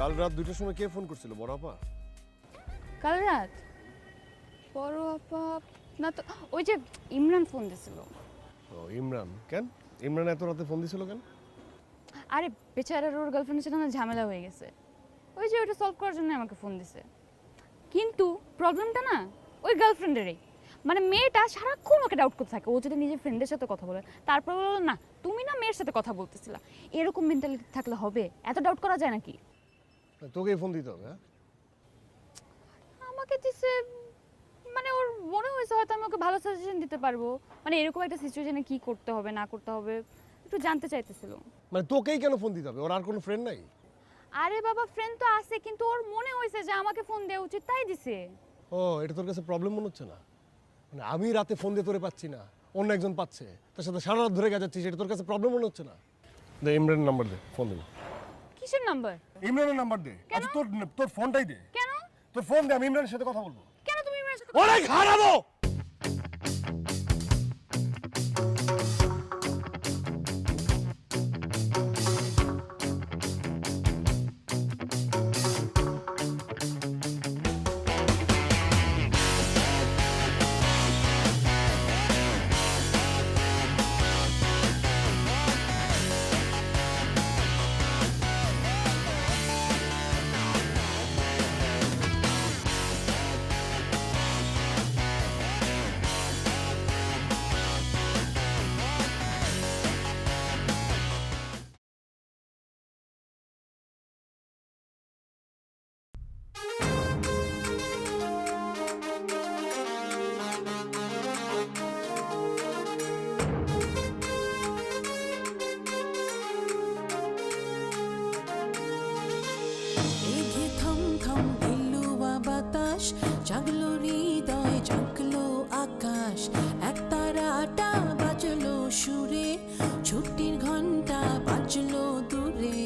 কাল রাত 2টার সময় কে ফোন করছিল, বড় আপা? কাল রাত বড় আপা না তো, ওই যে ইমরান ফোন দিছিল। ও ইমরান, কেন ইমরান এত রাতে ফোন দিছিল কেন? আরে বেচারার ওর গার্লফ্রেন্ডের সাথে না ঝামেলা হয়ে গেছে, ওই যে ওইটা সলভ করার জন্য আমাকে ফোন দিছে। কিন্তু প্রবলেমটা না ওই গার্লফ্রেন্ডেরই, মানে মেয়েটা সারাক্ষণ ওকে ডাউট করতে থাকে। ও যদি নিজের ফ্রেন্ডের সাথে কথা বলে, তারপর বলল না তুমি না মেয়ের সাথে কথা বলতেছিলা। এরকম মেন্টালিটি থাকলে হবে? এত ডাউট করা যায় নাকি? তোকেই ফোন দিতে হবে? হ্যাঁ, আমাকে দিছে মানে ওর মনে হয়েছে হয়তো আমি ওকে ভালো সাজেশন দিতে পারবো, মানে এরকম একটা সিচুয়েশনে কি করতে হবে না করতে হবে একটু জানতে চাইতেছিল। মানে তোকেই কেন ফোন দিতে হবে? ওর আর কোনো ফ্রেন্ড নাই? আরে বাবা ফ্রেন্ড তো আছে, কিন্তু ওর মনে হয়েছে যে আমাকে ফোন দেওয়া উচিত, তাই দিছে। ও এটা তোর কাছে প্রবলেম মনে হচ্ছে না? মানে আমি রাতে ফোন দিয়ে তোরে পাচ্ছি না, অন্য একজন পাচ্ছে, তার সাথে সারা রাত ধরে গেছাচ্ছিস, এটা তোর কাছে প্রবলেম মনে হচ্ছে না? দে ইমরানের নাম্বার দে, ফোন দেবো। কিসের নাম্বার? ইমরানের নাম্বার দে। আচ্ছা তোর তোর ফোনটাই দে। কেন তোর ফোন দে, আমি ইমরানের সাথে কথা বলবো। কেন তুমি ইমরানের সাথে অনেক হারাবো। এঘে থম থম ঢিলুয়া বাতাস, জাগলো হৃদয় জাগলো আকাশ, এক তারাটা বাজলো সুরে, ছুটির ঘন্টা বাজলো দূরে,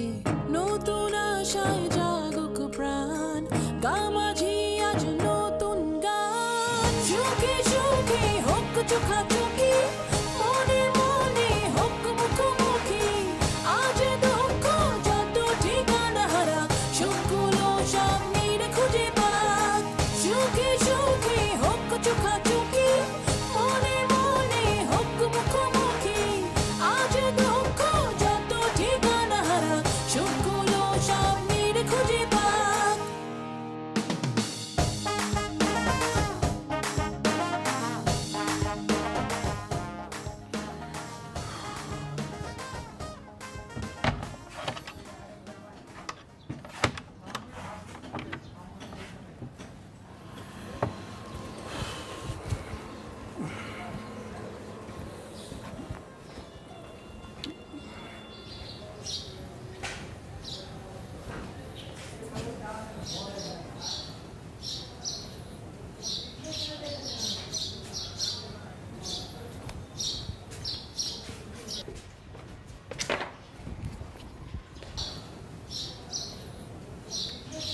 নতুন আশায় জাগুক প্রাণ, গা মাঝি আজ নতুন গান, সুখে সুখে হোক চোখাচোখি, মনে মনে হোক মুখোমুখি, আজ দুঃখ যত ঠিকানা হারা, সুখগুলো সব নিরে খুঁজে পাক, সুখে সুখে হোক চোখাচোখি, মনে মনে হোক মুখোমুখি, আজ দুঃখ যত ঠিকানা হারা, সুখগুলো সব নিরে খুঁজে পাক।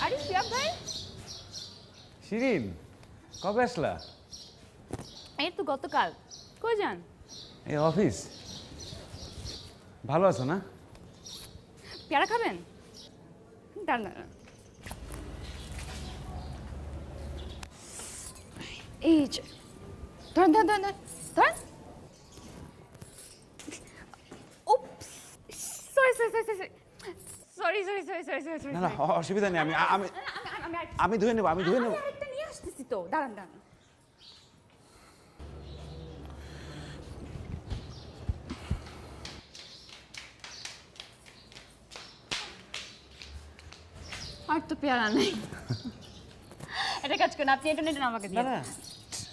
আরে শিয়াব ভাই, শিরিন, কবে আসলা? এই তো গতকাল। কই যান? এই অফিস। ভালো আছো না? পেয়ারা খাবেন? দাঁড়ান দাঁড়ান। এই যে ধরেন ধরেন ধরেন ধরেন। Oops, sorry sorry sorry sorry sorry sorry sorry sorry sorry sorry না না, অসুবিধা নেই। আমি আমি আমি ধুয়ে নেবো, আমি ধুয়ে নেবো। আরেকটা নিয়ে আসতেছি তো, দাঁড়ান দাঁড়ান। আর তো পেয়ারা নেই। এটা কাজ করুন, আপনি এটা নেন, আমাকে দিয়ে না, দেন।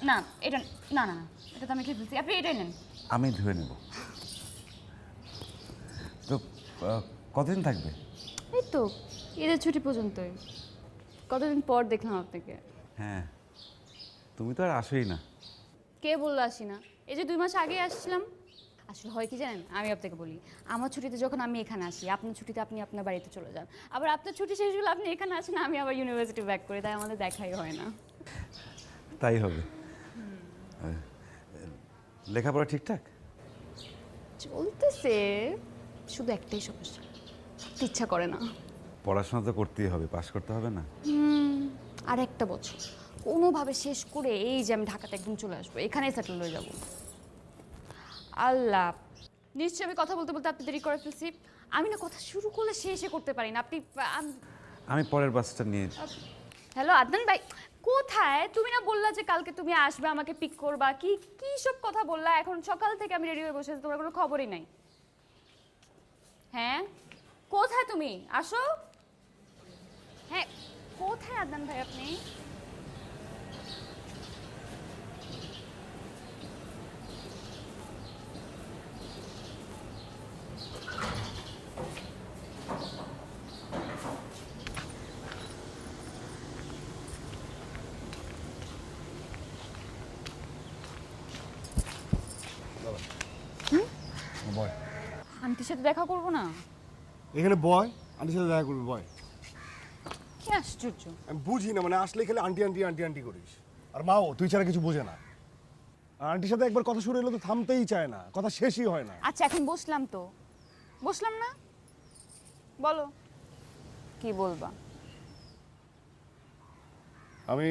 না এটা না না না, এটা তো আমি খেয়ে ফেলছি, আপনি এটাই নেন। আমি ধুয়ে নেব। তো কতদিন থাকবে? এই তো ঈদের ছুটি পর্যন্তই। কতদিন পর দেখলাম আপনাকে। হ্যাঁ, তুমি তো আর আসোই না। কে বললো আসি না? এই যে 2 মাস আগে আসছিলাম। আসলে হয় কি জানেন, আমি আপনাকে বলি, আমার ছুটিতে যখন আমি এখানে আসি, আপনার ছুটিতে আপনি আপনার বাড়িতে চলে যান, আবার আপনার ছুটি শেষ হলে আপনি এখানে আসেন, আমি আবার ইউনিভার্সিটি ব্যাক করি, তাই আমাদের দেখাই হয় না। তাই হবে। লেখাপড়া ঠিকঠাক? চলতেছে, শুধু একটাই সমস্যা, পড়তে ইচ্ছা করে না। পড়াশোনা তো করতেই হবে, পাশ করতে হবে না? আর একটা বছর কোনোভাবে শেষ করে এই যে আমি ঢাকাতে একদম চলে আসবো, এখানেই সেটেল হয়ে যাব। আল্লাহ, নিশ্চয়ই আমি কথা বলতে বলতে আপনি দেরি করে ফেলছি। আমি না কথা শুরু করলে শেষে করতে পারি না। আপনি আমি পরের বাসটা নিয়ে। হ্যালো আদনান ভাই, কোথায়? তুমি না বললা যে কালকে তুমি আসবে, আমাকে পিক করবা, কি কি সব কথা বললা? এখন সকাল থেকে আমি রেডি হয়ে বসে আছি, তোমার কোনো খবরই নাই। হ্যাঁ, কোথায় তুমি? আসো। হ্যাঁ, কোথায় আদনান ভাই আপনি? বয়, আন্টির সাথে দেখা করবো না? এখানে বয়, আন্টির সাথে দেখা করবি, বয়। কি আশ্চর্য! আমি বুঝি না, মানে আসলে খেলে আন্টি আন্টি আন্টি আন্টি করিস। আর মাও তুই ছাড়া কিছু বোঝে না। আর আন্টির সাথে একবার কথা শুরু হলো তো থামতেই চায় না, কথা শেষই হয় না। আচ্ছা এখন বসলাম তো, বসলাম না, বলো কি বলবা। আমি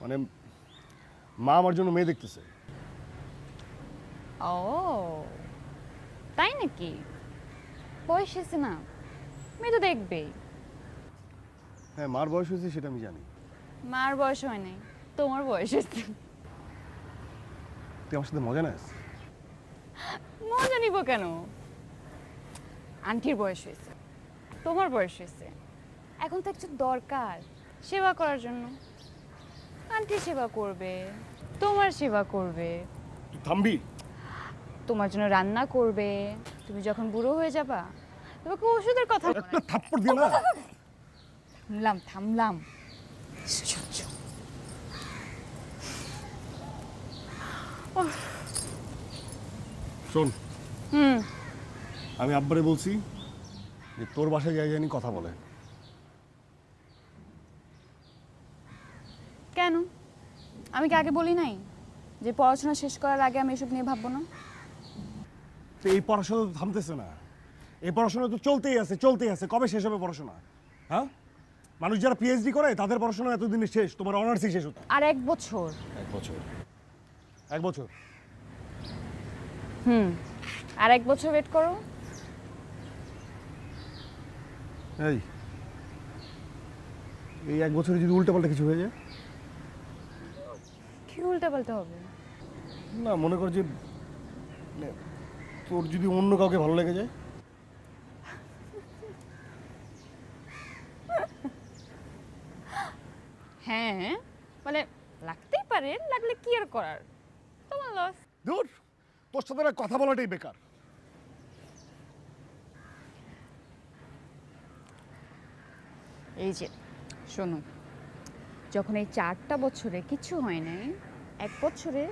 মানে মা আমার জন্য মেয়ে দেখতেছে। ও তাই নাকি? বয়স হয়েছে না, মেয়ে তো দেখবেই। হ্যাঁ, মার বয়স হয়েছে সেটা আমি জানি। মার বয়স হয় নাই, তোমার বয়স হয়েছে। তুই আমার সাথে মজা নাস? মজা নিব কেন? আন্টির বয়স হয়েছে, তোমার বয়স হয়েছে, এখন তো একটু দরকার সেবা করার জন্য। আন্টি সেবা করবে, তোমার সেবা করবে, তুই থামবি? তোমার জন্য রান্না করবে। তুমি যখন বুড়ো হয়ে যাবা তোমাকে ওষুধের কথা একটা থাপ্পড় দিয়ে না। থামলাম থামলাম। আশ্চর্য। শোন, হুম, আমি আব্বারে বলছি যে তোর বাসায় যাই জানি কথা বলে। কেন? আমি কি আগে বলি নাই যে পড়াশোনা শেষ করার আগে আমি এসব নিয়ে ভাববো না? তো এই পড়াশোনা তো থামতেছে না, এই পড়াশোনা তো চলতেই আছে চলতেই আছে। কবে শেষ হবে পড়াশোনা? হ্যাঁ, মানুষ যারা পিএইচডি করে তাদের পড়াশোনা এতদিনে শেষ, তোমার অনার্সই শেষ হতো। আর 1 বছর। 1 বছর? 1 বছর? আর 1 বছর ওয়েট করো। এই এই 1 বছরে যদি উল্টাপাল্টা কিছু হয়ে যায়? কি উল্টা পাল্টা হবে? না, মনে কর যে মানে তোর যদি অন্য কাউকে ভালো লেগে যায়? হ্যাঁ মানে লাগতেই পারে, লাগলে কি আর করার, তোমার লস। দূর, তোর সাথে না কথা বলাটাই বেকার। এই যে শোনো, যখন এই 4টা বছরে কিছু হয় নাই, 1 বছরে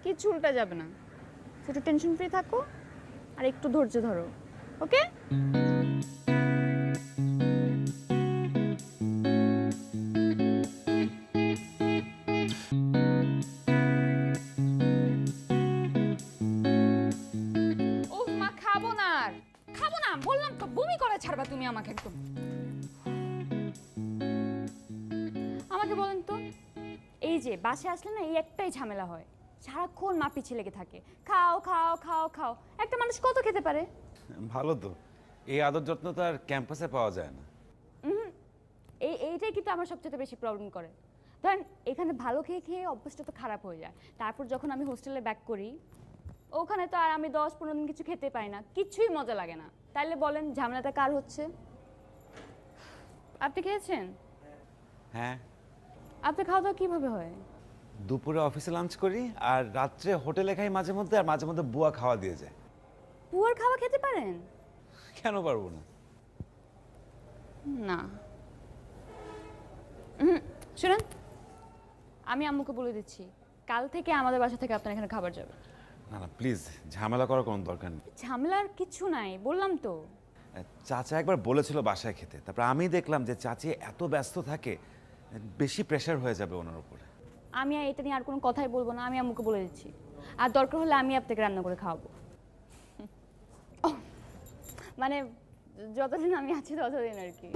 কিছু উল্টা যাবে না। একটু টেনশন ফ্রি থাকো আর একটু ধৈর্য ধরো, ওকে? ওহ মা, খাবো না আর, খাবো না বললাম তো, বমি করে ছাড়বা তুমি আমাকে একদম। আমাকে বলেন তো, এই যে বাসে আসলে না এই একটাই ঝামেলা হয়, সারাক্ষণ মা পিছে লেগে থাকে, খাও খাও খাও খাও। একটা মানুষ কত খেতে পারে? ভালো তো, এই আদর যত্ন তো আর ক্যাম্পাসে পাওয়া যায় না। এইটাই কিন্তু আমার সবচেয়ে বেশি প্রবলেম করে। ধরেন এখানে ভালো খেয়ে খেয়ে অভ্যাসটা তো খারাপ হয়ে যায়, তারপর যখন আমি হোস্টেলে ব্যাক করি ওখানে তো আর আমি 10-15 দিন কিছু খেতে পাই না, কিছুই মজা লাগে না। তাইলে বলেন ঝামেলাটা কার হচ্ছে? আপনি খেয়েছেন? হ্যাঁ, আপনি খাওয়া দাওয়া কিভাবে হয়? দুপুরে অফিসে লাঞ্চ করি আর রাত্রে হোটেলে খাই মাঝে মধ্যে, আর মাঝে মধ্যে বুয়া খাওয়া দিয়ে যায়। পুয়ার খাওয়া খেতে পারেন? কেন পারবো না? না। শুনুন, আমি আম্মুকে বলে দিচ্ছি কাল থেকে আমাদের বাসা থেকে আপনার এখানে খাবার যাবে। না না প্লিজ, ঝামেলা করার কোনো দরকার নেই। ঝামেলার কিছু নাই, বললাম তো। চাচা একবার বলেছিল বাসায় খেতে, তারপর আমি দেখলাম যে চাচি এত ব্যস্ত থাকে, বেশি প্রেশার হয়ে যাবে ওনার উপরে। আমি আর এটা নিয়ে আর কোনো কথাই বলবো না, আমি আম্মুকে বলে দিচ্ছি। আর দরকার হলে আমি আপনাকে রান্না করে খাওয়াবো। মানে যতদিন আমি আছি ততদিন আর কি।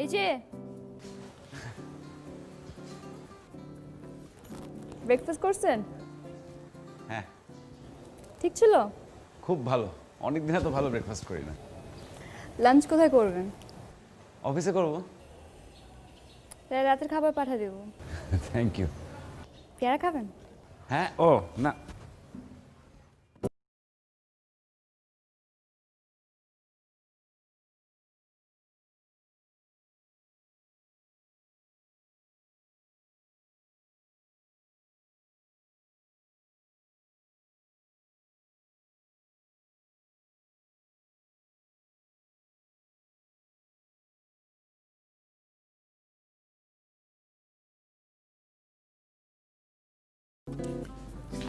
এই যে ব্রেকফাস্ট করছেন? হ্যাঁ, ঠিক ছিল? খুব ভালো। অনেক দিন তো ভালো ব্রেকফাস্ট করি না। লাঞ্চ কোথায় করবেন? অফিসে করব। রাতের খাবার পাঠিয়ে দেব। Thank you. পেয়ারা খাবেন? হ্যাঁ, ও না,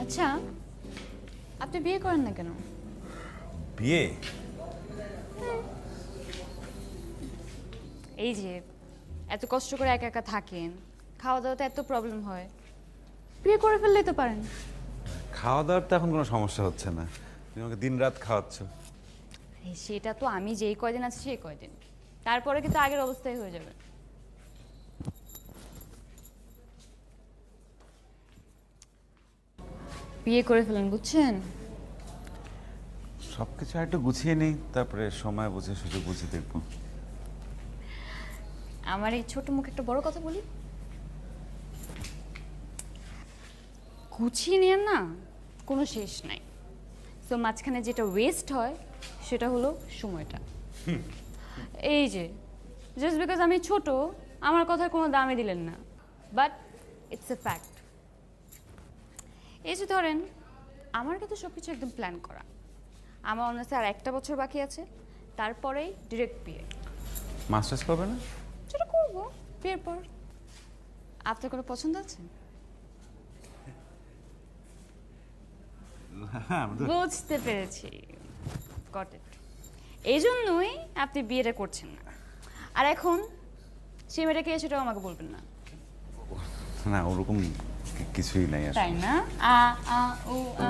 আচ্ছা, আপনি বিয়ে করেন না কেন? বিয়ে? এই যে এত কষ্ট করে একা একা থাকেন, খাওয়া দাওয়াতে এত প্রবলেম হয়, বিয়ে করে ফেললেই তো পারেন। খাওয়া দাওয়ার তো এখন কোনো সমস্যা হচ্ছে না। তুমি আমাকে দিন রাত খাওয়াচ্ছ। সেটা তো আমি যেই কয়দিন আছি সেই কয়দিন, তারপরে কিন্তু আগের অবস্থায় হয়ে যাবে। বিয়ে করে ফেলেন, বুঝছেন? সব কিছু একটু গুছিয়ে নিই, তারপরে সময় বুঝে সুযোগ বুঝে দেখবো। আমার এই ছোট মুখে একটা বড় কথা বলি, গুছিয়ে নেন না কোনো শেষ নাই। তো মাঝখানে যেটা ওয়েস্ট হয় সেটা হলো সময়টা। এই যে জাস্ট বিকজ আমি ছোট, আমার কথার কোনো দামই দিলেন না, বাট ইটস এ ফ্যাক্ট। এই যে ধরেন, আমার কিন্তু সব কিছু একদম প্ল্যান করা। আমার অনার্সে আর একটা বছর বাকি আছে, তারপরেই ডিরেক্ট বিয়ে। মাস্টার্স করবে না? সেটা করবো বিয়ের পর। আপনার কোনো পছন্দ আছে? বুঝতে পেরেছি, গট ইট। এই জন্যই আপনি বিয়েটা করছেন না। আর এখন সে মেয়েটা কে সেটাও আমাকে বলবেন না, না, ওরকম কিছুই নাই আসলে। তাই না? আ আ ও আ।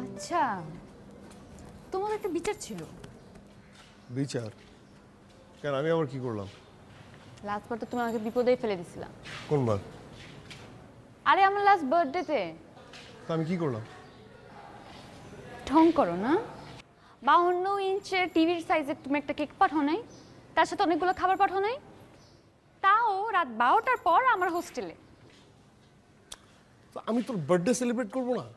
আচ্ছা, তোমার একটা বিচার ছিল। বিচার? কেন, আমি আবার কি করলাম? লাস্ট বার তো তুমি আমাকে বিপদেই ফেলে দিছিলা। কোনবার? আরে আমার লাস্ট বার্থডেতে। তো আমি কি করলাম? ঢং করো না। 52 ইঞ্চের টিভির সাইজের তুমি একটা কেক পাঠাও নাই, তার সাথে অনেকগুলো খাবার পাঠাও নাই, তাও রাত 12টার পর আমার হোস্টেলে। তো আমি তোর বার্থডে সেলিব্রেট করবো না?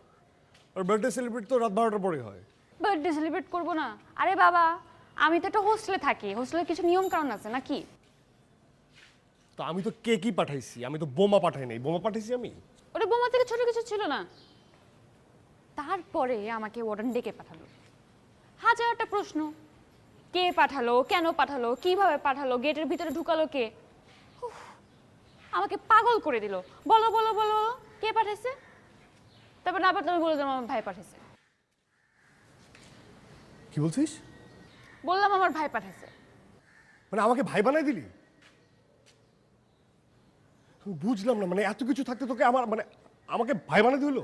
আর বার্থডে সেলিব্রেট তো রাত 12টার পরে হয়। বার্থডে সেলিব্রেট করবো না? আরে বাবা, আমি তো একটা হোস্টেলে থাকি, হোস্টেলের কিছু নিয়ম কারণ আছে নাকি? তো আমি তো কেকই পাঠাইছি, আমি তো বোমা পাঠাই নাই। বোমা পাঠাইছি আমি? ওটা বোমা থেকে ছোট কিছু ছিল না। তারপরে আমাকে ওয়ার্ডেন ডেকে পাঠালো, হাজারটা প্রশ্ন। কে পাঠালো, কেন পাঠালো, কিভাবে পাঠালো, গেটের ভিতরে ঢুকালো কে। উফ, আমাকে পাগল করে দিল। বলো বলো বলো, কে পাঠাইছে? তারপর না পারলে আমি বলে দিলাম আমার ভাই পাঠাইছে। কি বলছিস? বললাম আমার ভাই পাঠাইছে। মানে আমাকে ভাই বানাই দিলি? আমি বুঝলাম না, মানে এত কিছু থাকতে তোকে আমার মানে আমাকে ভাই বানাই দিল?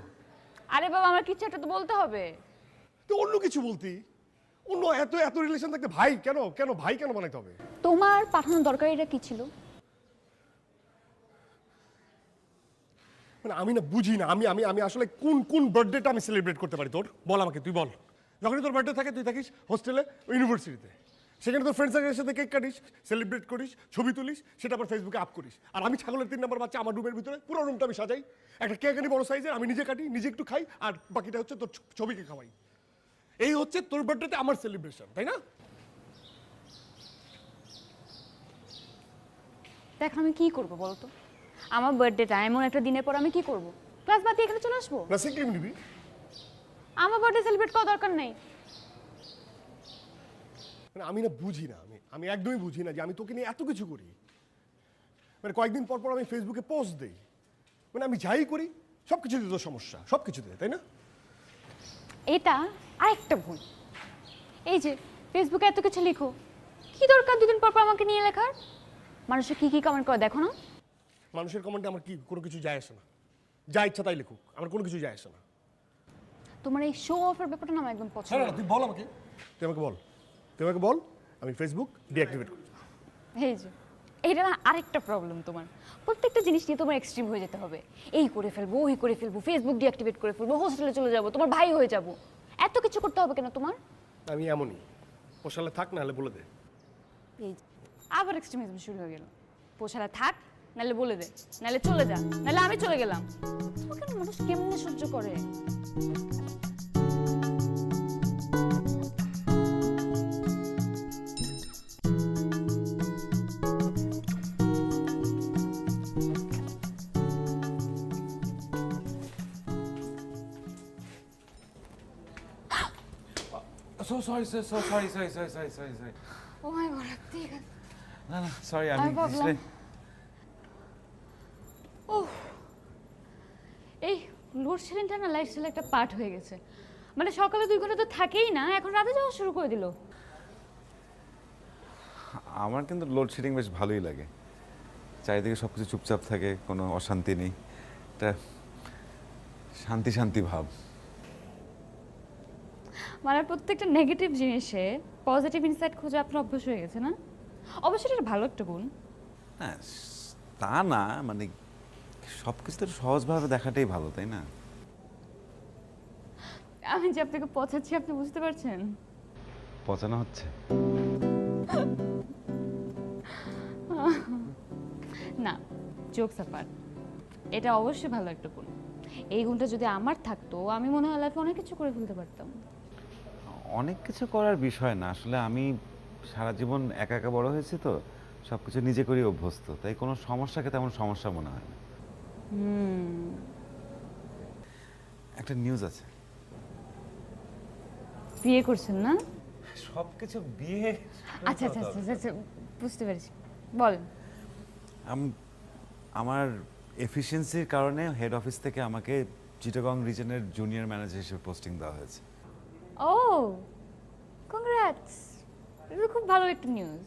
আরে বাবা, আমার কিছু একটা তো বলতে হবে। তো অন্য কিছু বলতি, অন্য এত এত রিলেশন থাকতে ভাই কেন, কেন ভাই কেন বানাইতে হবে? তোমার পাঠানোর দরকার এটা কি ছিল? মানে আমি না বুঝি না, আমি আমি আমি আসলে কোন কোন বার্থডেটা আমি সেলিব্রেট করতে পারি তোর? বল আমাকে, তুই বল। যখনই তোর বার্থডে থাকে তুই থাকিস হোস্টেলে, ইউনিভার্সিটিতে। সেখানে তোর ফ্রেন্ড সার্কেলের সাথে কেক কাটিস, সেলিব্রেট করিস, ছবি তুলিস, সেটা আবার ফেসবুকে আপ করিস। আর আমি ছাগলের 3 নম্বর বাচ্চা, আমার রুমের ভিতরে পুরো রুমটা আমি সাজাই, একটা কেক আনি বড় সাইজের, আমি নিজে কাটি, নিজে একটু খাই, আর বাকিটা হচ্ছে তোর ছবিকে খাওয়াই। এই হচ্ছে তোর বার্থডেতে আমার সেলিব্রেশন, তাই না? দেখ আমি কি করবো বলো তো, আমার বার্থডেটা এমন একটা দিনের পর আমি কি করব? ক্লাস বাদ দিয়ে এখানে চলে আসবো? না সে ক্রিম নিবি? আমার বার্থডে সেলিব্রেট করার দরকার নেই। মানে আমি না বুঝি না, আমি একদমই বুঝি না যে আমি তোকে নিয়ে এত কিছু করি, মানে কয়েকদিন পর পর আমি ফেসবুকে পোস্ট দেই, মানে আমি যাই করি সব কিছুতে তোর সমস্যা, সব কিছুতে, তাই না? এটা আরেকটা ভুল। এই যে ফেসবুকে এত কিছু লিখো, কি দরকার দুদিন পর পর আমাকে নিয়ে লেখার? মানুষে কি কি কমেন্ট করে দেখো না? মানুষের কমেন্টে আমার কি কোনো কিছু যায় আসে না, যা ইচ্ছা তাই লিখুক, আমার কোনো কিছু যায় আসে না। তোমার এই শো অফের ব্যাপারটা না আমার একদম পছন্দ হ্যাঁ না। না, তুই বল আমাকে, তুই আমাকে বল, আমি ফেসবুক ডিঅ্যাক্টিভেট করি। এই যে এটা না আরেকটা প্রবলেম তোমার, প্রত্যেকটা জিনিস নিয়ে তোমার এক্সট্রিম হয়ে যেতে হবে। এই করে ফেলবো, ওই করে ফেলবো, ফেসবুক ডিঅ্যাক্টিভেট করে ফেলবো, হোস্টেলে চলে যাবো, তোমার ভাই হয়ে যাবো, এত কিছু করতে হবে কেন তোমার? আমি এমনই, পোষালে থাক, না হলে বলে দে। এই যে, আবার এক্সট্রিমিজম শুরু হয়ে গেল। পোষালে থাক, নাহলে বলে দে, নাহলে চলে যা, নাহলে আমি চলে গেলাম। তোমাকে না মানুষ কেমনে সহ্য করে? So sorry, sir. So sorry. ও মাই গড, ঠিক আছে। না, sorry, আমি আমি ভাবলাম আসলে এই লোডশেডিংটা না লাইফস্টাইলের একটা পার্ট হয়ে গেছে। মানে সকালে 2 ঘন্টা তো থাকেই না, এখন রাতে যাওয়া শুরু করে দিল। আমার কিন্তু লোডশেডিং বেশ ভালোই লাগে। চারিদিকে সব কিছু চুপচাপ থাকে, কোনো অশান্তি নেই, একটা শান্তি ভাব। মানে প্রত্যেকটা নেগেটিভ জিনিসে পজিটিভ ইনসাইট খোঁজা আপনার অভ্যাস হয়ে গেছে না? অবশ্যই এটা ভালো একটা গুণ। হ্যাঁ, তা না, মানে সব কিছু তো সহজভাবে দেখাটাই ভালো, তাই না? আমি যে আপনাকে পচাচ্ছি আপনি বুঝতে পারছেন? পচানো হচ্ছে? না, জোকস অ্যাপার্ট, এটা অবশ্যই ভালো একটা গুণ। এই গুণটা যদি আমার থাকতো আমি মনে হয় লাইফে অনেক কিছু করে ফেলতে পারতাম। অনেক কিছু করার বিষয় না, আসলে আমি সারা জীবন একা একা বড় হয়েছি তো, সব কিছু নিজে করেই অভ্যস্ত, তাই কোনো সমস্যাকে তেমন সমস্যা মনে হয় না। একটা নিউজ আছে। বিয়ে করছেন না? সব কিছু বিয়ে। আচ্ছা, বুঝতে পেরেছি, বলেন। আমার এফিসিয়েন্সির কারণে হেড অফিস থেকে আমাকে চিটাগং রিজনের জুনিয়র ম্যানেজার হিসেবে পোস্টিং দেওয়া হয়েছে। ও কংগ্রাটস, এটা খুব ভালো একটা নিউজ।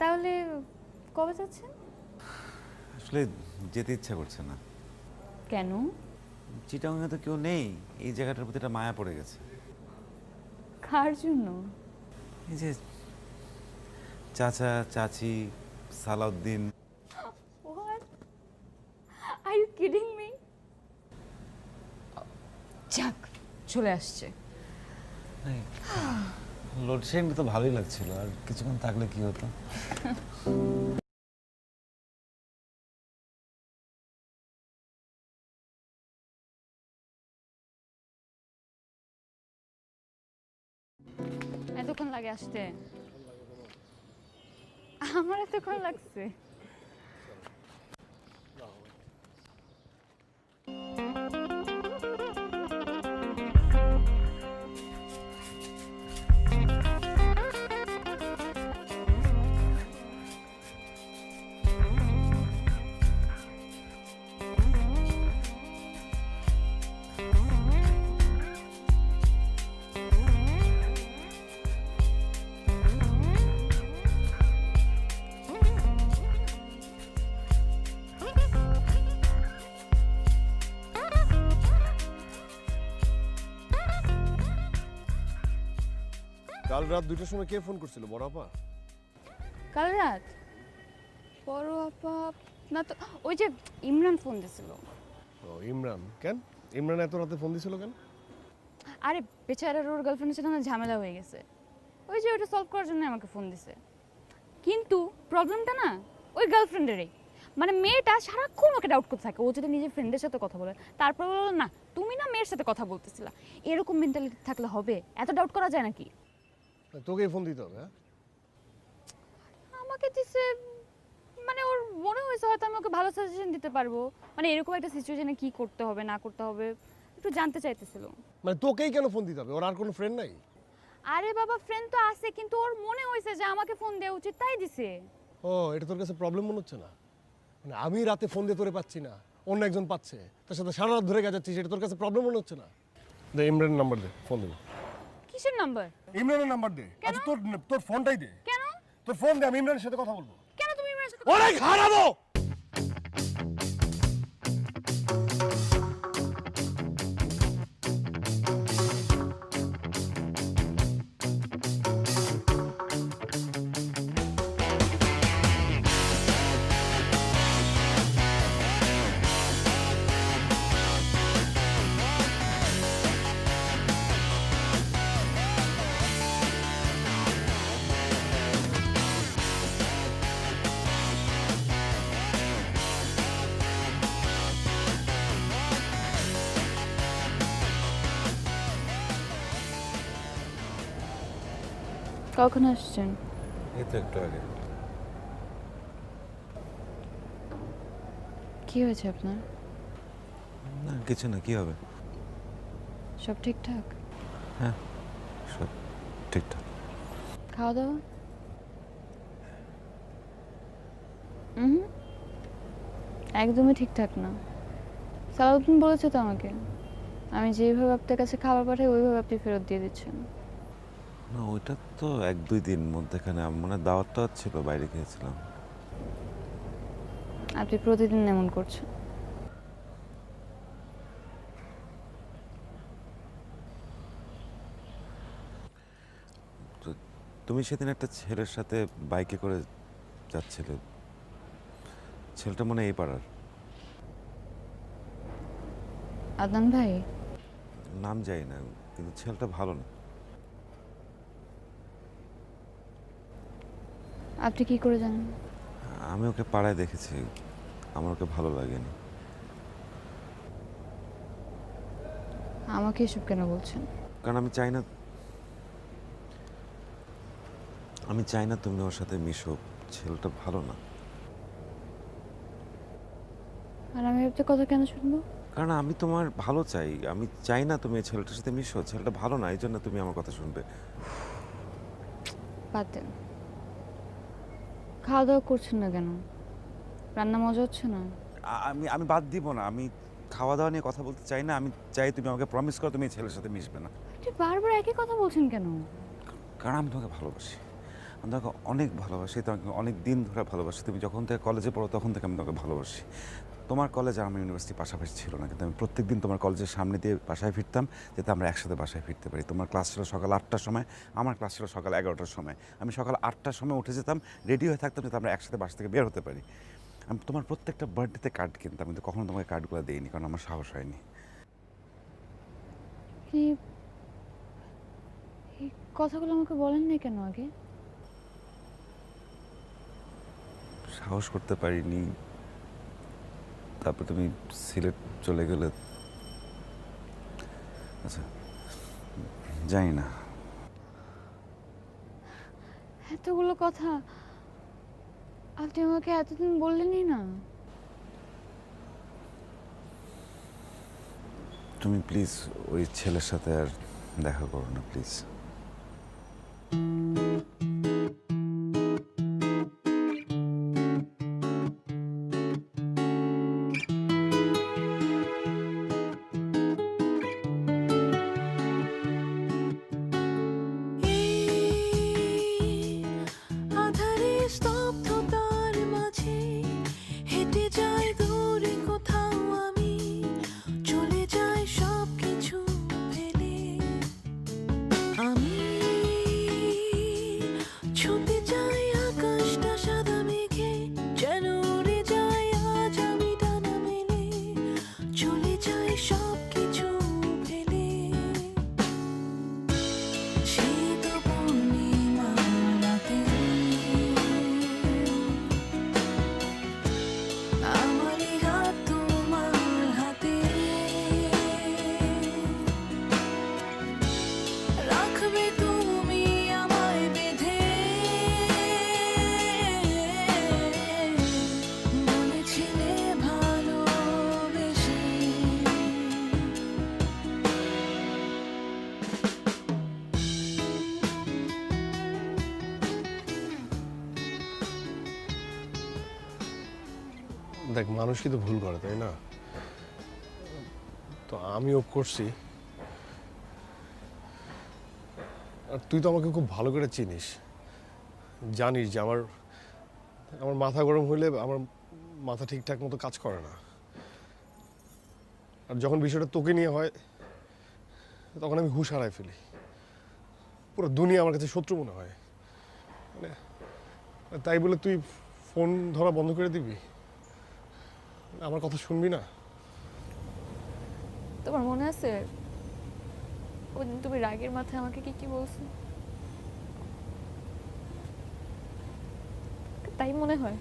তাহলে কবে যাচ্ছেন? আসলে যেতে ইচ্ছা করছে না। কেন? চিটাগংয়ে তো কেউ নেই, এই জায়গাটার প্রতি একটা মায়া পড়ে গেছে। কার জন্য? এই যে চাচা চাচি Salauddin. What? Are you kidding me? যাক, চলে আসছে। লোডশেডিং তো ভালোই লাগছিল, আর কিছুক্ষণ থাকলে কি হতো। এতক্ষণ লাগে আসতে? আমার এতক্ষণ লাগছে? কাল রাত 2টার সময় কে ফোন করছিল, বড় আপা? কাল রাত বড় আপা না তো, ওই যে ইমরান ফোন দিছিল। ও ইমরান, কেন ইমরান এত রাতে ফোন দিছিল কেন? আরে বেচারার ওর গার্লফ্রেন্ডের সাথে না ঝামেলা হয়ে গেছে, ওই যে ওটা সলভ করার জন্য আমাকে ফোন দিছে। কিন্তু প্রবলেমটা না ওই গার্লফ্রেন্ডেরই, মানে মেয়েটা সারাক্ষণ ওকে ডাউট করতে থাকে। ও যদি নিজের ফ্রেন্ডের সাথে কথা বলে, তারপর বললো না তুমি না মেয়ের সাথে কথা বলতেছিলা। এরকম মেন্টালিটি থাকলে হবে? এত ডাউট করা যায় নাকি? তোকেই ফোন দিতে হবে, হ্যাঁ? আমাকে দিছে মানে ওর মনে হয়েছে হয়তো আমি ওকে ভালো সাজেশন দিতে পারবো, মানে এরকম একটা সিচুয়েশনে কি করতে হবে না করতে হবে একটু জানতে চাইতেছিল। মানে তোকেই কেন ফোন দিতে হবে? ওর আর কোনো ফ্রেন্ড নাই? আরে বাবা, ফ্রেন্ড তো আছে, কিন্তু ওর মনে হয়েছে যে আমাকে ফোন দেওয়া উচিত, তাই দিছে। ও, এটা তোর কাছে প্রবলেম মনে হচ্ছে না? মানে আমি রাতে ফোন দিয়ে তোরে পাচ্ছি না, অন্য একজন পাচ্ছে, তার সাথে সারা রাত ধরে গেছাচ্ছিস, এটা তোর কাছে প্রবলেম মনে হচ্ছে না? দে ইমরানের নাম্বার দে, ফোন দেবো। কিসের নাম্বার? ইমরানের নাম্বার দে। আচ্ছা তোর তোর ফোনটাই দে। কেন? তোর ফোন দে, আমি ইমরানের সাথে কথা বলবো। কেন তুমি আমার সাথে? অনেক হারাবো। কখন আসছেন? এই তো একটু আগে। কি হয়েছে আপনার? না কিছু না, কি হবে? সব ঠিকঠাক? হ্যাঁ সব ঠিকঠাক। খাওয়া দাওয়া? হুম, একদমই ঠিকঠাক না। সালাউদ্দিন বলেছে তো আমাকে, আমি যেইভাবে আপনার কাছে খাবার পাঠাই ওইভাবে আপনি ফেরত দিয়ে দিচ্ছেন। না ওইটা তো 1-2 দিন মধ্যেখানে মানে দাওয়াতটা ছিল, বাইরে খেয়েছিলাম। আপনি প্রতিদিন এমন করছেন। তো তুমি সেদিন একটা ছেলের সাথে বাইকে করে যাচ্ছিলে, ছেলেটা মনে হয় এই পাড়ার। আদনান ভাই? নাম যাই না, কিন্তু ছেলেটা ভালো না। আপনি কি করে জানেন? আমি ওকে পাড়ায় দেখেছি, আমার ওকে ভালো লাগেনি। আমাকে এসব কেন বলছেন? কারণ আমি চাই না তুমি ওর সাথে মিশো, ছেলেটা ভালো না। আর আমি আপনার কথা কেন শুনবো? কারণ আমি তোমার ভালো চাই, আমি চাই না তুমি এই ছেলেটার সাথে মিশো, ছেলেটা ভালো না, এই জন্য তুমি আমার কথা শুনবে। বাদ দেন। খাওয়া দাওয়া করছেন না কেন? রান্না মজা হচ্ছে না? আমি আমি বাদ দিব না, আমি খাওয়া দাওয়া নিয়ে কথা বলতে চাই না। আমি চাই তুমি আমাকে প্রমিস করো তুমি এই ছেলের সাথে মিশবে না। আপনি বারবার একই কথা বলছেন কেন? কারণ আমি তোমাকে ভালোবাসি, আমি তোমাকে অনেক ভালোবাসি, তোমাকে অনেক দিন ধরে ভালোবাসি। তুমি যখন থেকে কলেজে পড়ো তখন থেকে আমি তোমাকে ভালোবাসি। তোমার কলেজ আর আমার ইউনিভার্সিটি পাশাপাশি ছিল না, কিন্তু আমি প্রত্যেকদিন তোমার কলেজের সামনে দিয়ে বাসায় ফিরতাম, যাতে আমরা একসাথে বাসায় ফিরতে পারি। তোমার ক্লাস ছিল সকাল 8টার সময়, আমার ক্লাস ছিল সকাল 11টার সময়। আমি সকাল 8টার সময় উঠে যেতাম, রেডি হয়ে থাকতাম যাতে আমরা একসাথে বাসা থেকে বের হতে পারি। আমি তোমার প্রত্যেকটা বার্থডেতে কার্ড কিনতাম, কিন্তু কখনো তোমাকে কার্ডগুলো দিইনি, কারণ আমার সাহস হয়নি। আপনি এই কথাগুলো আমাকে বলেননি কেন আগে? সাহস করতে পারিনি। তারপর তুমি সিলেট চলে গেলে। আচ্ছা জানি না, এতগুলো কথা আপনি আমাকে এতদিন বললেনই না। তুমি প্লিজ ওই ছেলের সাথে আর দেখা করো না প্লিজ। আধারে স্তব্ধতার মাঝে হেঁটে যাই দূরে কোথাও আমি, চলে যাই সব কিছু ফেলে। আমি দেখ মানুষ কিন্তু ভুল করে তাই না, তো আমিও করছি। আর তুই তো আমাকে খুব ভালো করে চিনিস, জানিস যে আমার আমার মাথা গরম হইলে আমার মাথা ঠিকঠাক মতো কাজ করে না। আর যখন বিষয়টা তোকে নিয়ে হয় তখন আমি হুঁশ হারাই ফেলি, পুরো দুনিয়া আমার কাছে শত্রু মনে হয়। মানে তাই বলে তুই ফোন ধরা বন্ধ করে দিবি, আমার কথা শুনবি না? তোমার মনে আছে ওই দিন তুমি রাগের মাথায় আমাকে কি কি বলছো? তাই মনে হয়।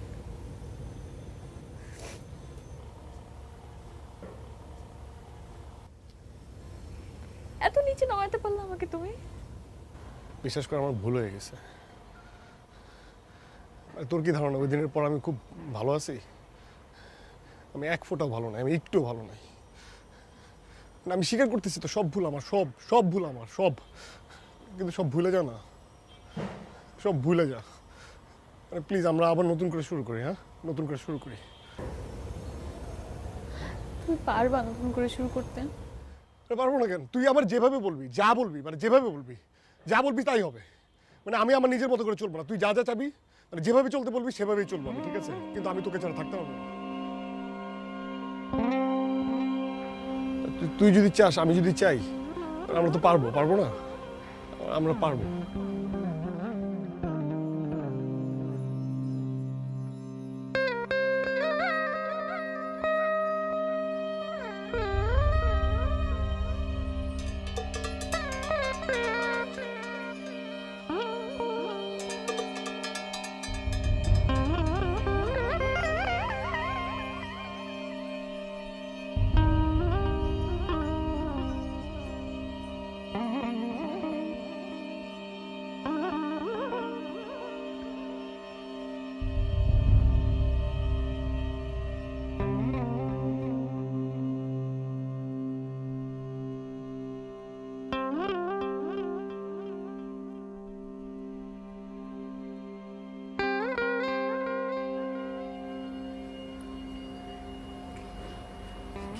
এত নিচে নামাইতে পারলে আমাকে তুমি? বিশ্বাস করে আমার ভুল হয়ে গেছে। আর তোর কি ধারণা ওই দিনের পর আমি খুব ভালো আছি? আমি এক ফোঁটাও ভালো নাই, আমি একটু ভালো নাই। না আমি স্বীকার করতেছি তো সব ভুল আমার, সব সব ভুল আমার, সব। কিন্তু সব ভুলে যা না, সব ভুলে যা। মানে প্লিজ আমরা আবার নতুন করে শুরু করি, হ্যাঁ নতুন করে শুরু করি। তুমি পারবা নতুন করে শুরু করতে? পারবো না কেন? তুই আবার যেভাবে বলবি, যা বলবি, মানে যেভাবে বলবি, যা বলবি তাই হবে। মানে আমি আমার নিজের মতো করে চলবো না, তুই যা যা চাবি মানে যেভাবে চলতে বলবি সেভাবেই চলবো আমি, ঠিক আছে? কিন্তু আমি তোকে ছাড়া থাকতে পারবো না। তুই যদি চাস, আমি যদি চাই, আমরা তো পারবো, পারবো না? আমরা পারবো।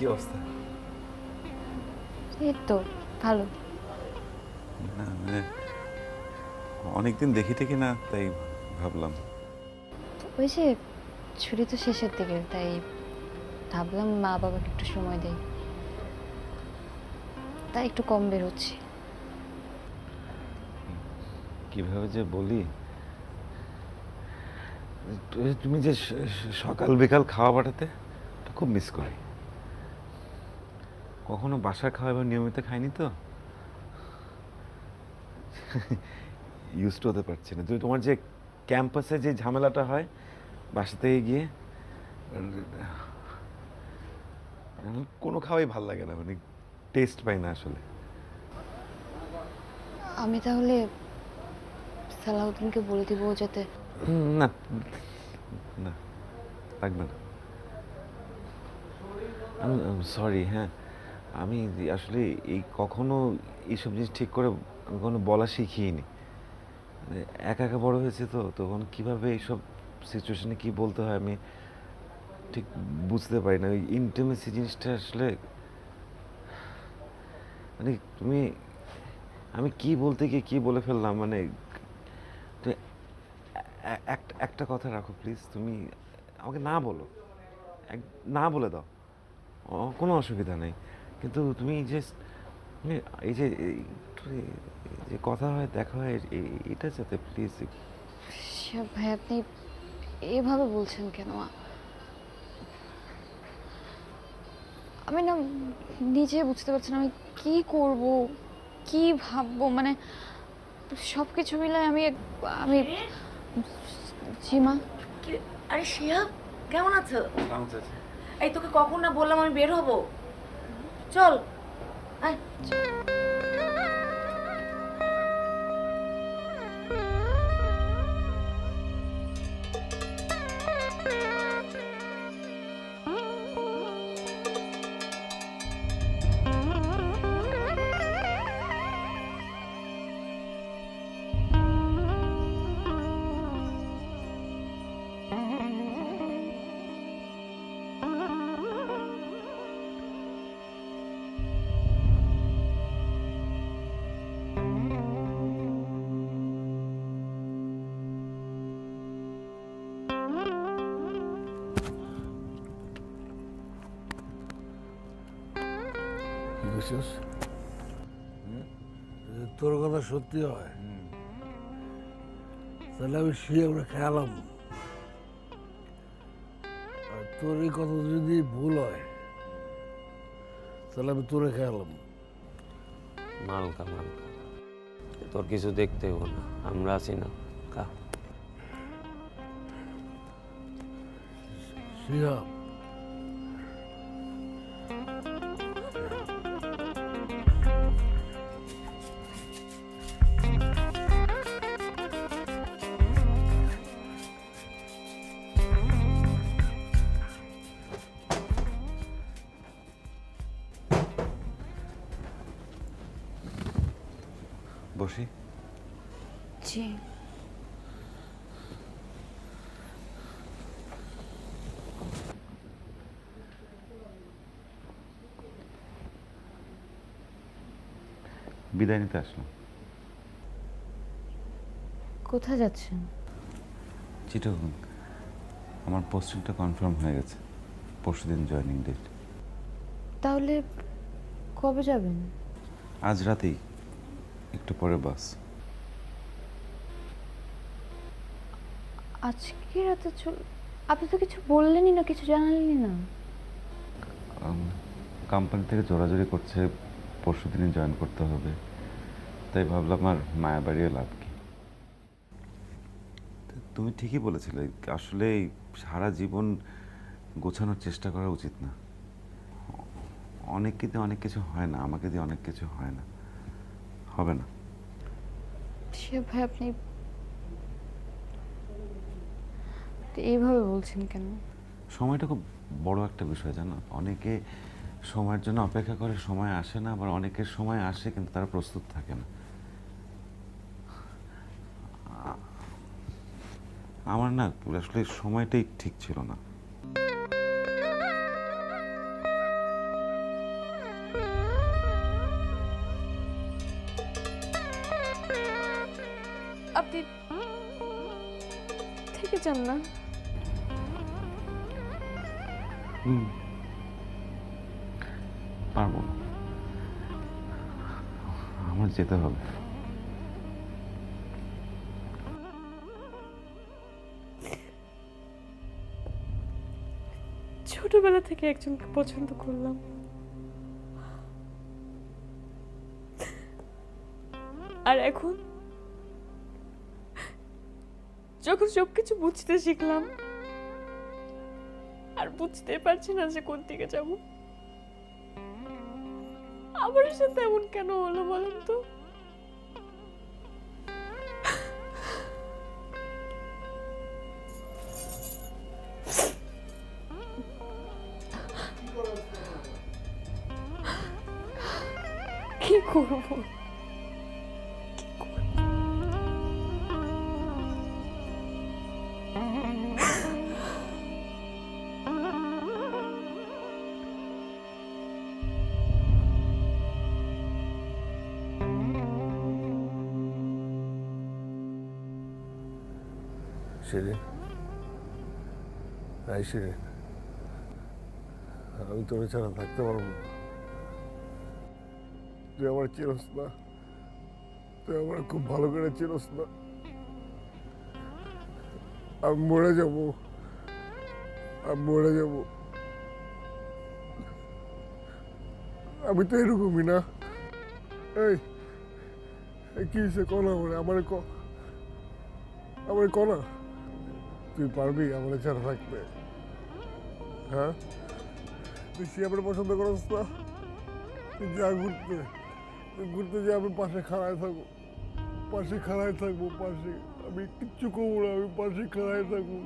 কি অবস্থা? এই তো ভালো। না মানে অনেকদিন দেখি টেকি না, তাই ভাবলাম। ওই যে ছুটি তো শেষের দিকে, তাই ভাবলাম মা বাবাকে একটু সময় দেই, তাই একটু কম বের হচ্ছি। কিভাবে যে বলি, তুমি যে সকাল বিকাল খাওয়া পাঠাতে ওটা খুব মিস করি। কখনো বাসার খাওয়া এবার নিয়মিত খাইনি তো, ইউজ টু হতে পারছি না। তুমি তোমার যে ক্যাম্পাসে যে ঝামেলাটা হয় বাসা থেকে গিয়ে, কোনো খাওয়াই ভাল লাগে না, মানে টেস্ট পাই না আসলে। আমি তাহলে সালাউদ্দিনকে বলে দিব যাতে। না না, লাগবে না। আমি সরি। হ্যাঁ আমি আসলে এই কখনো এইসব জিনিস ঠিক করে কখনো বলা শিখিনি। মানে একা একা বড় হয়েছে তো, তখন কীভাবে এইসব সিচুয়েশনে কী বলতে হয় আমি ঠিক বুঝতে পারি না। ওই ইন্টিমেসি জিনিসটা আসলে মানে তুমি, আমি কি বলতে গিয়ে কী বলে ফেললাম। মানে তুমি একটা কথা রাখো প্লিজ, তুমি আমাকে না বলো, না বলে দাও, কোনো অসুবিধা নেই। কিন্তু তুমি যে এই যে যে কথা হয় দেখা হয় এটা যাতে প্লিজ। ভাই আপনি এভাবে বলছেন কেন? আমি না নিজে বুঝতে পারছি না আমি কি করব, কি ভাববো, মানে সব কিছু মিলে আমি আমি জি মা। আরে শিহাব, কেমন আছো? এই তোকে কখন না বললাম আমি বের হব, চল আয়। দেখছিস তোর কথা সত্যি হয় তাহলে আমি শিয়াবরে খেয়ালাম আর তোর এই কথা যদি ভুল হয় তাহলে আমি তোরে খেয়ালাম। মালকা তোর কিছু দেখতে হবো না, আমরা আছি না। খা। শিহাব বসি। জি বিদায় নিতে আসলাম। কোথায় যাচ্ছেন? চিটাগং। আমার পোস্টিংটা কনফার্ম হয়ে গেছে, পরশুদিন জয়েনিং ডেট। তাহলে কবে যাবেন? আজ রাতেই, একটু পরে বাস। আজকে রাতে আপনি তো কিছু বললেনই না, কিছু জানালেনই না। কোম্পানি থেকে জোরাজোরি করছে পরশুদিনই জয়েন করতে হবে, তাই ভাবলাম আর মায়া বাড়িয়ে লাভ কি। তুমি ঠিকই বলেছিলে, আসলে সারা জীবন গোছানোর চেষ্টা করা উচিত না। অনেককে দিয়ে অনেক কিছু হয় না, আমাকে দিয়ে অনেক কিছু হয় না, হবে না। সে ভাই আপনি এইভাবে বলছেন কেন? সময়টা খুব বড় একটা বিষয়, জানো। অনেকে সময়ের জন্য অপেক্ষা করে, সময় আসে না, আবার অনেকের সময় আসে কিন্তু তারা প্রস্তুত থাকে না। আমার না আসলে সময়টাই ঠিক ছিল না। আপনি থেকে যান না। পারবো না, আমার যেতে হবে। ছোটবেলা থেকে একজনকে পছন্দ করলাম, আর এখন যখন সবকিছু বুঝতে শিখলাম আর বুঝতে পারছি না যে কোন দিকে যাব। আমার সাথে এমন কেন হলো বলেন তো? কি করবো? শিরিন, এই শিরিন, আমি তোর ছাড়া থাকতে পারবো না। তুই আমার চিরস না, তুই আমার খুব ভালো করে চিরস না। আমি মরে যাব, আমি মরে যাব। আমি তো এরকমই না। এই কি হয়েছে কনা আমার কনা, তুই পারবি আমার ছাড়া থাকতে? হ্যাঁ, তুই শিয়াবের পছন্দ করস না? তুই যা ঘুরতে যা, আমি পাশে খাড়ায় থাকবো, পাশে খাড়ায় থাকবো, পাশে। আমি কিচ্ছু করবো না, আমি পাশে খাড়ায় থাকবো।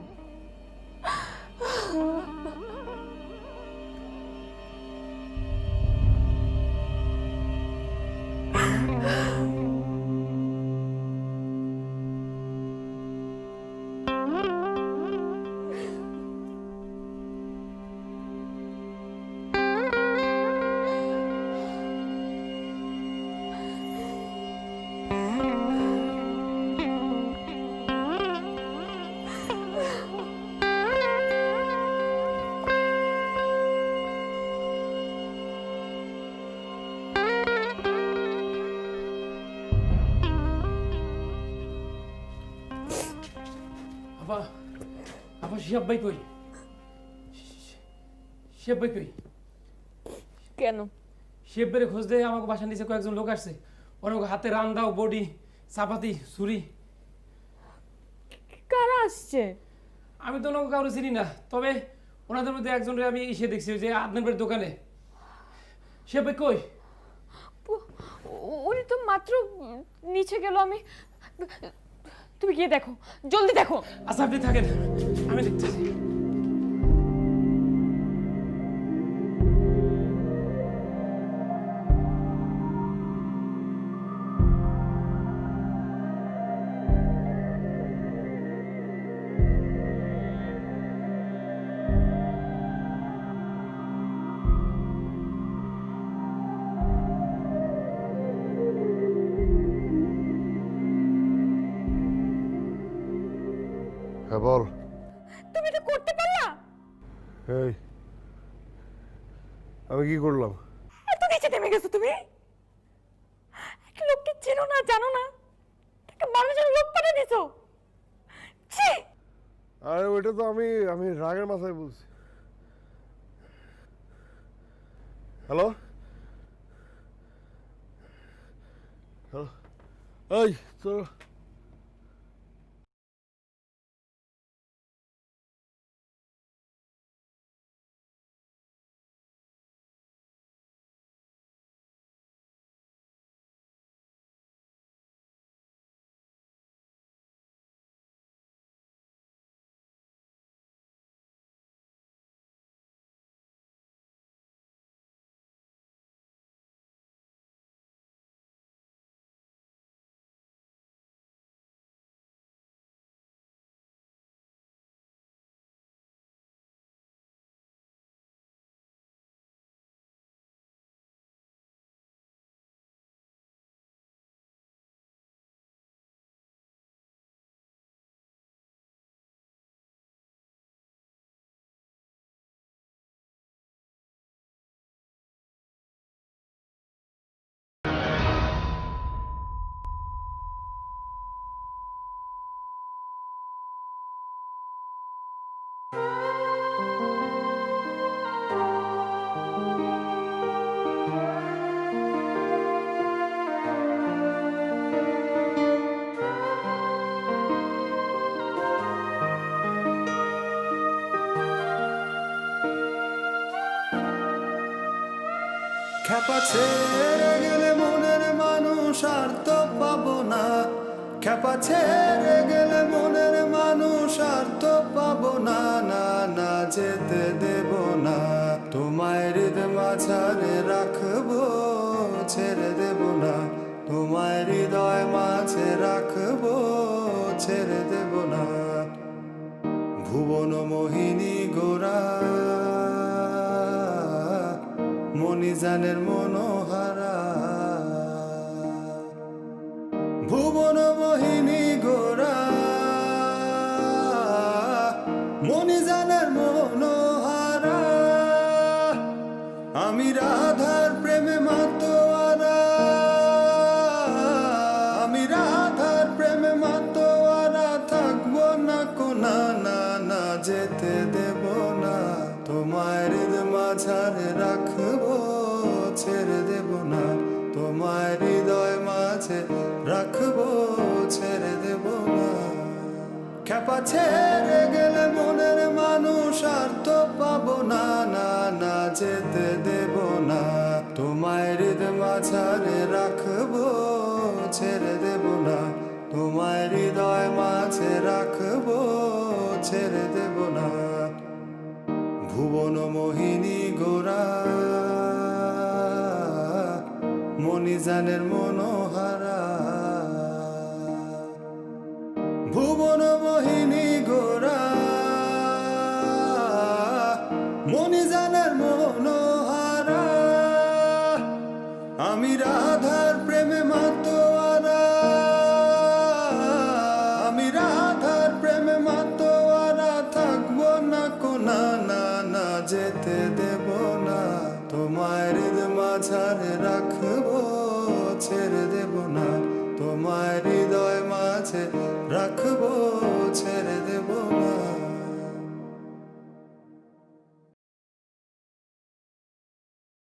শিহাব ভাই কই? শিহাব ভাই কই? কেন? শিহাব ভাইয়ের খোঁজ দিয়ে আমাকে বাসার নিচে কয়েকজন লোক আসছে। অনেক হাতে রান্দাও, বডি, চাপাতি, ছুরি। কারা আসছে? আমি তো ওনাকে কাউকে চিনি না, তবে ওনাদের মধ্যে একজনের আমি এসে দেখছি যে আদনান ভাইয়ের দোকানে। শিহাব ভাই কই? উনি তো মাত্র নিচে গেল। তুমি গিয়ে দেখো, জলদি দেখো। আচ্ছা আপনি থাকেন, আমি দেখতেছি। হ্যাঁ বল। তুমি এটা করতে পারলা? এই আমি কি করলাম? এত নিচে নেমে গেছো তুমি? একটা লোককে চেনো না, জানো না, একটা মানুষের লোক পাঠিয়ে দিছো। ছি! আরে ওইটা তো আমি রাগের মাথায় বলছি। হ্যালো হ্যালো, এই তো খ্যাপা ছেড়ে গেলে মনের মানুষ আর তো পাবো না। খ্যাপা ছেড়ে গেলে মনের মানুষ আর তো পাবো না। না না যেতে দেব না, তোমায় হৃদয় মাঝারে রাখবো, ছেড়ে দেব না। তোমায় হৃদয় মাঝে রাখবো, ছেড়ে দেব না। ভুবন মোহিনী গোরা মণিজানের মনোহারা, ভুবন মোহিনী গোরা মণিজানের মনোহারা। আমি রাধার প্রেমে মাতোয়ারা, আমি রাধার প্রেমে মাতোয়ারা। থাকবো না কোনা, না না যেতে দেব না। তোমায় হৃদয় মাঝারে রাখবো, ছেড়ে দেব না। তোমায় হৃদয় মাঝে রাখবো, ছেড়ে দেব না। খ্যাপা ছেড়ে গেলে মনের মানুষ আর তো পাবো না। না না যেতে দেব না, তোমায় হৃদয় মাঝারে রাখবো, ছেড়ে দেব না। তোমায় হৃদয় মাঝে রাখবো, ছেড়ে দেব না। ভুবন মোহিনী গোরা মণিজানের মনোহারা, ভুবন মোহিনী গোরা মণিজানের মনোহারা। আমি রাধার প্রেমে মাতোয়ারা, আমি রাধার প্রেমে মাতোয়ারা। থাকবো না কোনা, না না যেতে দেব না। তোমায় হৃদয় মাঝারে রাখবো, ছেড়ে দেব না। তোমায় হৃদয় মাঝে রাখবো, ছেড়ে দেব না।